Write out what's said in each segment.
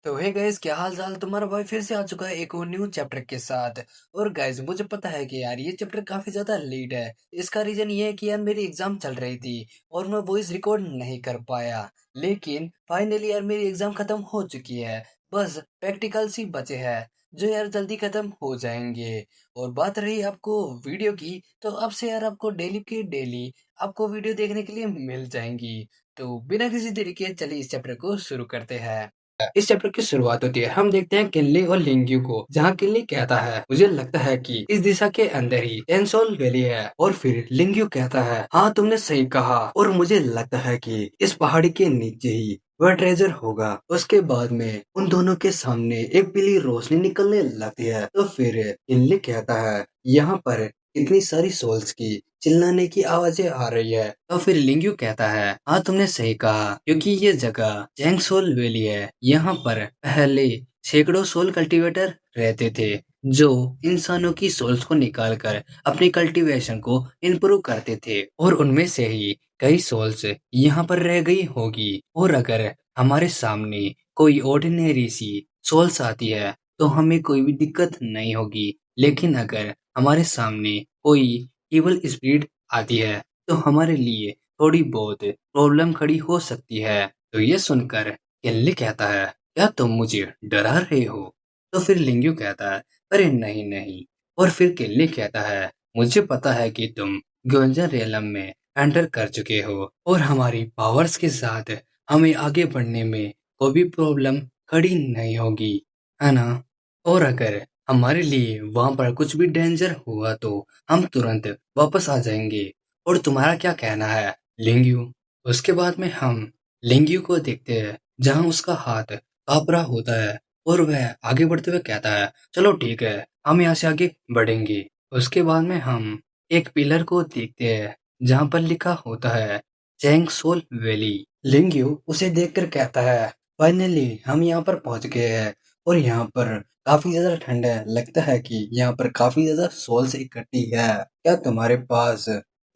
तो hey guys, क्या हाल चाल। तुम्हारा भाई फिर से आ चुका है एक और न्यू चैप्टर के साथ। और गाइस, मुझे पता है कि यार ये चैप्टर काफी ज्यादा लेट है। इसका रीजन ये है कि यार मेरी एग्जाम चल रही थी और मैं वॉइस रिकॉर्ड नहीं कर पाया। लेकिन फाइनली यार मेरी एग्जाम खत्म हो चुकी है। बस प्रैक्टिकल्स ही बचे हैं जो यार जल्दी खत्म हो जाएंगे। और बात रही आपको वीडियो की, तो अब से यार आपको डेली की डेली आपको वीडियो देखने के लिए मिल जाएंगी। तो बिना किसी देरी के चलिए इस चैप्टर को शुरू करते हैं। इस चैप्टर की शुरुआत होती है, हम देखते हैं किनली और लिंग्यू को, जहाँ किनली कहता है मुझे लगता है कि इस दिशा के अंदर ही टेंसोल वैली है। और फिर लिंग्यू कहता है हाँ तुमने सही कहा, और मुझे लगता है कि इस पहाड़ी के नीचे ही वह ट्रेजर होगा। उसके बाद में उन दोनों के सामने एक पीली रोशनी निकलने लगती है। तो फिर किनली कहता है यहाँ पर इतनी सारी सोल्स की चिल्लाने की आवाजें आ रही है। तो फिर लिंग्यू कहता है हाँ तुमने सही कहा, क्योंकि ये जगह जैंग सोल वैली है। यहाँ पर पहले सैकड़ों सोल कल्टीवेटर रहते थे जो इंसानों की सोल्स को निकालकर अपनी कल्टीवेशन को इम्प्रूव करते थे, और उनमें से ही कई सोल्स यहाँ पर रह गई होगी। और अगर हमारे सामने कोई ऑर्डिनरी सी सोल्स आती है तो हमें कोई भी दिक्कत नहीं होगी। लेकिन अगर हमारे सामने कोई इवल स्पिरिट आती है तो हमारे लिए थोड़ी बहुत प्रॉब्लम खड़ी हो सकती है। तो ये सुनकर किनली कहता है क्या तुम मुझे डरा रहे हो? तो फिर लिंग्यू कहता है अरे नहीं नहीं। और फिर किनली कहता है मुझे पता है कि तुम गोल्डन रियलम में एंटर कर चुके हो और हमारी पावर्स के साथ हमें आगे बढ़ने में कोई भी प्रॉब्लम खड़ी नहीं होगी, है ना? और अगर हमारे लिए वहां पर कुछ भी डेंजर हुआ तो हम तुरंत वापस आ जाएंगे। और तुम्हारा क्या कहना है लिंग्यू? उसके बाद में हम लिंग्यू को देखते हैं जहां उसका हाथ कांप रहा होता है और वह आगे बढ़ते हुए कहता है चलो ठीक है, हम यहाँ से आगे बढ़ेंगे। उसके बाद में हम एक पिलर को देखते हैं जहां पर लिखा होता है चैंग सोल वैली। लिंग्यू उसे देखकर कहता है फाइनली हम यहाँ पर पहुंच गए हैं, और यहाँ पर काफी ज्यादा ठंड है। लगता है कि यहाँ पर काफी ज्यादा सोल्स इकट्ठी है। क्या तुम्हारे पास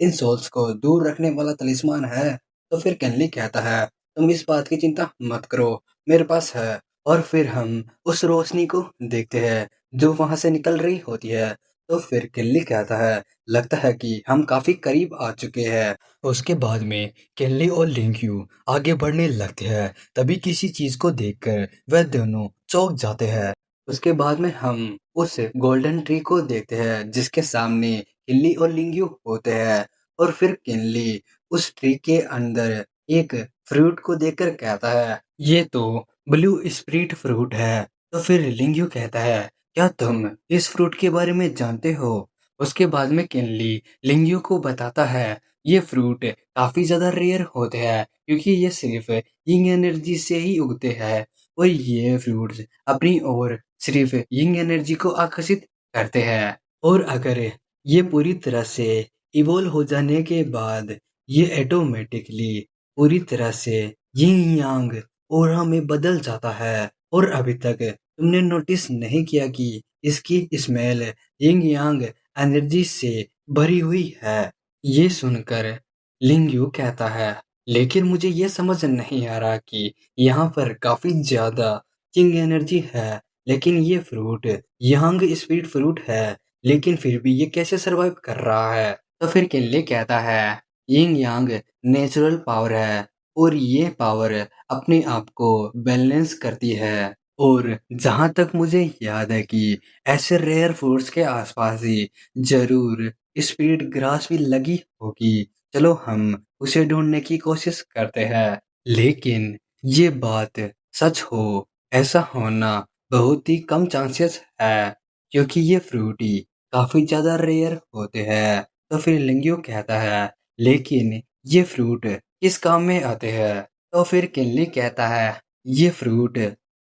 इन सोल्स को दूर रखने वाला तलिस्मान है? तो फिर केनली कहता है तुम इस बात की चिंता मत करो, मेरे पास है। और फिर हम उस रोशनी को देखते हैं जो वहां से निकल रही होती है। तो फिर किनली कहता है लगता है कि हम काफी करीब आ चुके हैं। उसके बाद में किनली और लिंक्यू आगे बढ़ने लगते हैं। तभी किसी चीज को देखकर वह दोनों चौंक जाते हैं। उसके बाद में हम उस गोल्डन ट्री को देखते हैं जिसके सामने किनली और लिंक्यू होते हैं। और फिर किनली उस ट्री के अंदर एक फ्रूट को देखकर कहता है ये तो ब्लू स्प्रिट फ्रूट है। तो फिर लिंग्यू कहता है क्या तुम इस फ्रूट के बारे में जानते हो? उसके बाद में किनली लिंग्यू को बताता है ये फ्रूट काफी ज्यादा रेयर होते हैं क्योंकि ये सिर्फ यिंग एनर्जी से ही उगते हैं, और ये फ्रूट्स अपनी ओर सिर्फ यिंग एनर्जी को आकर्षित करते हैं। और अगर ये पूरी तरह से इवोल्व हो जाने के बाद ये ऑटोमेटिकली पूरी तरह से यिंग यांग ऑरा में बदल जाता है। और अभी तक तुमने नोटिस नहीं किया कि इसकी स्मेल यिंग यांग एनर्जी से भरी हुई है। ये सुनकर लिंग्यू कहता है लेकिन मुझे ये समझ नहीं आ रहा कि यहाँ पर काफी ज्यादा यिंग एनर्जी है, लेकिन ये फ्रूट यांग स्पीड फ्रूट है, लेकिन फिर भी ये कैसे सरवाइव कर रहा है? तो फिर किनले कहता है यिंग यांग नेचुरल पावर है, और ये पावर अपने आप को बैलेंस करती है। और जहां तक मुझे याद है कि ऐसे रेयर फ्रूट्स के आसपास ही जरूर स्पीड ग्रास भी लगी होगी। चलो हम उसे ढूंढने की कोशिश करते हैं। लेकिन ये बात सच हो ऐसा होना बहुत ही कम चांसेस है, क्योंकि ये फ्रूट ही काफी ज्यादा रेयर होते हैं। तो फिर लिंग्यू कहता है लेकिन ये फ्रूट किस काम में आते हैं? तो फिर किनली कहता है ये फ्रूट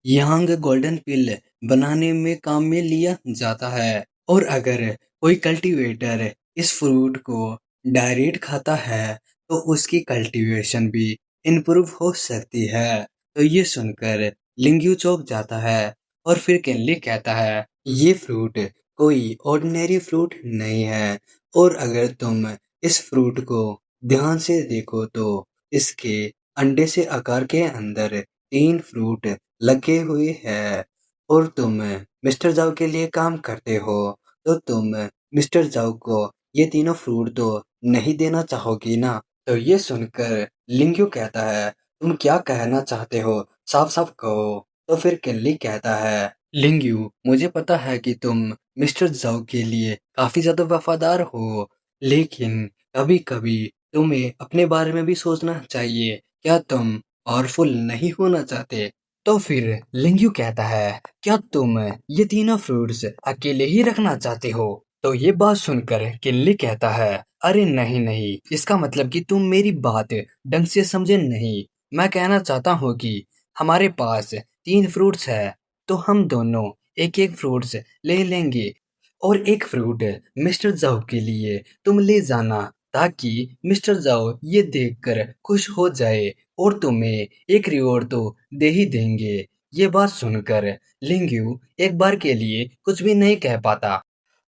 यांग गोल्डन पिल बनाने में काम में लिया जाता है, और अगर कोई कल्टीवेटर इस फ्रूट को डायरेक्ट खाता है तो उसकी कल्टीवेशन भी इम्प्रूव हो सकती है। तो ये सुनकर लिंग्यू चौंक जाता है। और फिर किनली कहता है ये फ्रूट कोई ऑर्डिनरी फ्रूट नहीं है, और अगर तुम इस फ्रूट को ध्यान से देखो तो इसके अंडे से आकार के अंदर तीन फ्रूट लगे हुए हैं और तुम मिस्टर जाओ के लिए काम करते हो, तो तुम मिस्टर जाओ को ये तीनों फ्रूट तो नहीं देना चाहोगी ना? तो ये सुनकर लिंग्यू कहता है, तुम क्या कहना चाहते हो? साफ साफ कहो। तो फिर किल्ली कहता है, लिंग्यू, मुझे पता है कि तुम मिस्टर जाओ के लिए काफी ज्यादा वफादार हो, लेकिन कभी कभी तुम्हें अपने बारे में भी सोचना चाहिए। क्या तुम पावरफुल नहीं होना चाहते? तो फिर लिंग्यू कहता है, क्या तुम ये तीनों फ्रूट्स अकेले ही रखना चाहते हो? तो ये बात सुनकर किल्ली कहता है, अरे नहीं नहीं, इसका मतलब कि तुम मेरी बात ढंग से समझे नहीं। मैं कहना चाहता हूँ कि हमारे पास तीन फ्रूट्स है, तो हम दोनों एक एक फ्रूट्स ले लेंगे और एक फ्रूट मिस्टर जाओ के लिए तुम ले जाना, ताकि मिस्टर जाओ ये देखकर खुश हो जाए और तुम्हें एक रिवॉर्ड तो दे ही देंगे। ये बात सुनकर लिंग्यू एक बार के लिए कुछ भी नहीं कह पाता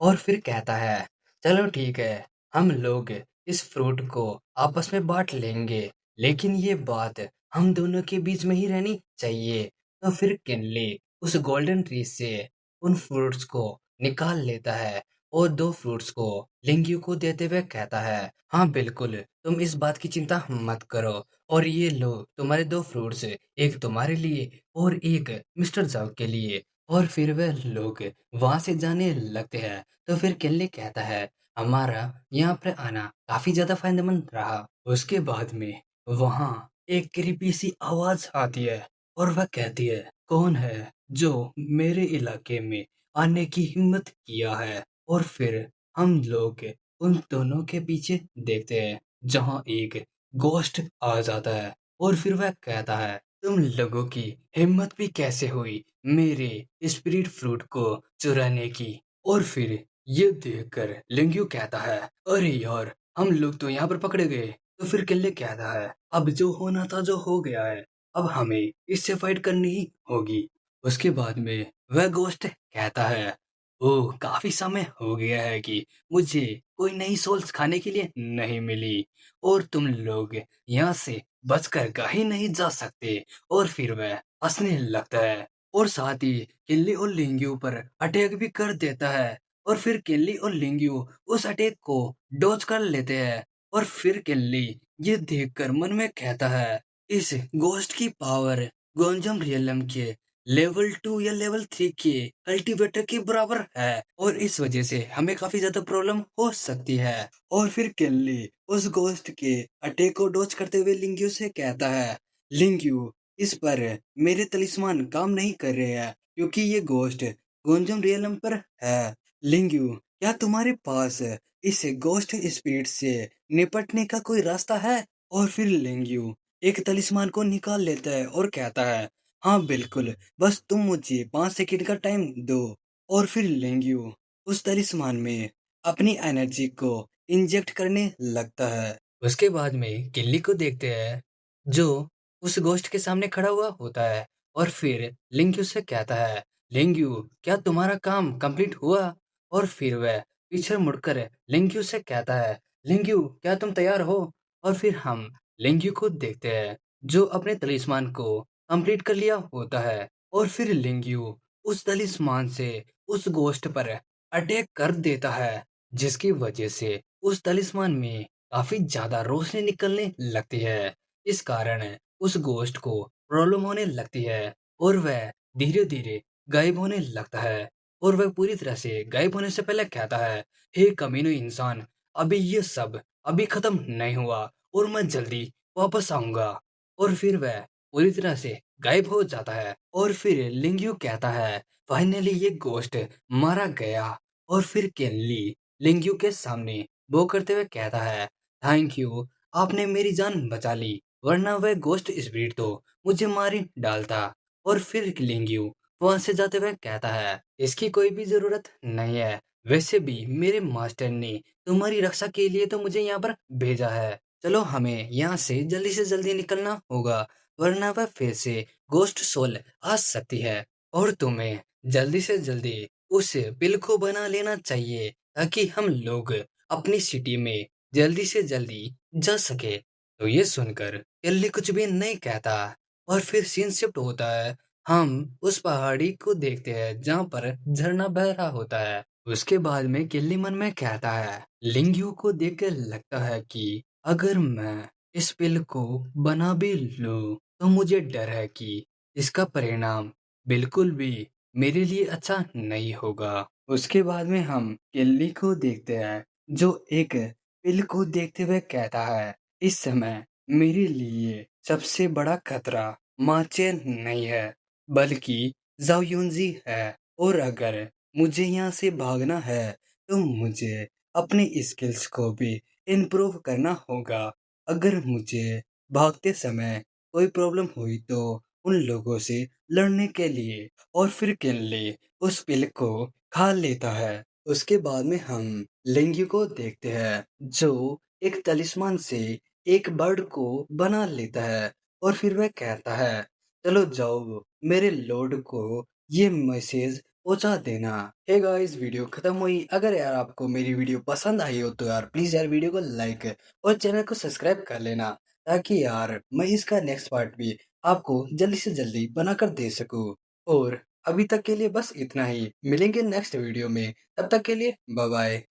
और फिर कहता है, चलो ठीक है, हम लोग इस फ्रूट को आपस में बांट लेंगे, लेकिन ये बात हम दोनों के बीच में ही रहनी चाहिए। तो फिर किनले उस गोल्डन ट्री से उन फ्रूट्स को निकाल लेता है और दो फ्रूट्स को लिंग्यू को देते हुए कहता है, हाँ बिल्कुल, तुम इस बात की चिंता मत करो, और ये लो तुम्हारे दो फ्रूट्स, एक तुम्हारे लिए और एक मिस्टर जाओ के लिए। और फिर वह लोग वहां से जाने लगते हैं। तो फिर किनले कहता है, हमारा यहाँ पर आना काफी ज्यादा फायदेमंद रहा। उसके बाद में वहां एक क्रीपी सी आवाज आती है और वह कहती है, कौन है जो मेरे इलाके में आने की हिम्मत किया है? और फिर हम लोग उन दोनों के पीछे देखते हैं, जहां एक गोश्त आ जाता है और फिर वह कहता है, तुम लोगों की हिम्मत भी कैसे हुई मेरे स्पिरिट फ्रूट को चुराने की? और फिर ये देखकर लिंग्यू कहता है, अरे यार, हम लोग तो यहाँ पर पकड़े गए। तो फिर किल्ले कहता है, अब जो होना था जो हो गया है, अब हमें इससे फाइट करनी ही होगी। उसके बाद में वह गोश्त कहता है, ओह काफी समय हो गया है कि मुझे कोई नई सोल्स खाने के लिए नहीं मिली, और तुम लोग यहाँ से बचकर कहीं नहीं जा सकते। और फिर वह हंसने लगता है और साथ ही किल्ली और लिंग्यू पर अटैक भी कर देता है। और फिर किल्ली और लिंग्यू उस अटैक को डॉज कर लेते हैं। और फिर किल्ली ये देखकर मन में कहता है, इस गोस्ट की पावर गोंजम रियलम के लेवल 2 या लेवल 3 के कल्टीवेटर के बराबर है, और इस वजह से हमें काफी ज्यादा प्रॉब्लम हो सकती है। और फिर किल्ली उस गोस्ट के अटैक को डॉज करते हुए लिंग्यू से कहता है, लिंग्यू, इस पर मेरे तलिस्मान काम नहीं कर रहे हैं, क्योंकि ये गोस्ट गोंजम रियलम पर है। लिंग्यू, क्या तुम्हारे पास इस गोस्ट स्पिरिट से निपटने का कोई रास्ता है? और फिर लिंग्यू एक तलिस्मान को निकाल लेता है और कहता है, हाँ बिल्कुल, बस तुम मुझे 5 सेकंड का टाइम दो। और फिर लिंग्यू उस तलिस्मान में अपनी एनर्जी को इंजेक्ट करने लगता है। उसके बाद में किल्ली को देखते हैं, जो उस गोश्त के सामने खड़ा हुआ होता है। और फिर लिंग्यू से कहता है, लिंग्यू, क्या तुम्हारा काम कंप्लीट हुआ? और फिर वह पीछे मुड़कर लिंग्यू से कहता है, लिंग्यू, क्या तुम तैयार हो? और फिर हम लिंग्यू को देखते हैं, जो अपने तलिस्मान को कंप्लीट कर लिया होता है। और फिर लिंग्यू उस तलिस्मान से उस गोश्त पर अटैक कर देता है, जिसकी वजह से उस तलिस्मान में काफी ज्यादा रोशनी निकलने लगती है। इस कारण उस गोश्त को प्रॉब्लम होने लगती है और वह धीरे धीरे गायब होने लगता है। और वह पूरी तरह से गायब होने से पहले कहता है, हे कमीनू इंसान, अभी ये सब अभी खत्म नहीं हुआ और मैं जल्दी वापस आऊंगा। और फिर वह पूरी तरह से गायब हो जाता है। और फिर लिंग्यू कहता है, फाइनली ये गोश्त मारा गया। और फिर केनली लिंग्यू के सामने वो करते हुए कहता है, थैंक यू, आपने मेरी जान बचा ली, वरना वह गोश्त स्पिरिट तो मुझे मार ही डालता। और फिर लिंग्यू वहां से जाते हुए कहता है, इसकी कोई भी जरूरत नहीं है, वैसे भी मेरे मास्टर ने तुम्हारी रक्षा के लिए तो मुझे यहाँ पर भेजा है। चलो हमें यहाँ से जल्दी निकलना होगा, वरना वह फिर से गोश्ट सोल आ सकती है, और तुम्हें जल्दी से जल्दी उस बिल को बना लेना चाहिए, ताकि हम लोग अपनी सिटी में जल्दी से जल्दी जा सके। तो ये सुनकर एल्ली कुछ भी नहीं कहता और फिर सीन शिफ्ट होता है हम उस पहाड़ी को देखते हैं जहाँ पर झरना बह रहा होता है। उसके बाद में किल्ली मन में कहता है, लिंगयू को देख कर लगता है कि अगर मैं इस पिल को बना भी लूं तो मुझे डर है कि इसका परिणाम बिल्कुल भी मेरे लिए अच्छा नहीं होगा। उसके बाद में हम किल्ली को देखते हैं जो एक पिल को देखते हुए कहता है, इस समय मेरे लिए सबसे बड़ा खतरा माचेन नहीं है बल्कि ज़ाओ यूनजी है। और अगर मुझे यहाँ से भागना है तो मुझे अपनी स्किल्स को भी इम्प्रूव करना होगा। अगर मुझे भागते समय कोई प्रॉब्लम हुई तो उन लोगों से लड़ने के लिए। और फिर किनले उस पिल को खा लेता है। उसके बाद में हम लिंग्यू को देखते हैं जो एक तलिस्मान से एक बर्ड को बना लेता है। और फिर वह कहता है, चलो जाओ मेरे लॉर्ड को ये मैसेज पहुंचा देना। हे गाइस, वीडियो खत्म हुई। अगर यार आपको मेरी वीडियो पसंद आई हो तो यार प्लीज यार वीडियो को लाइक और चैनल को सब्सक्राइब कर लेना, ताकि यार मैं इसका नेक्स्ट पार्ट भी आपको जल्दी से जल्दी बनाकर दे सकूं। और अभी तक के लिए बस इतना ही, मिलेंगे नेक्स्ट वीडियो में, तब तक के लिए बाय बाय।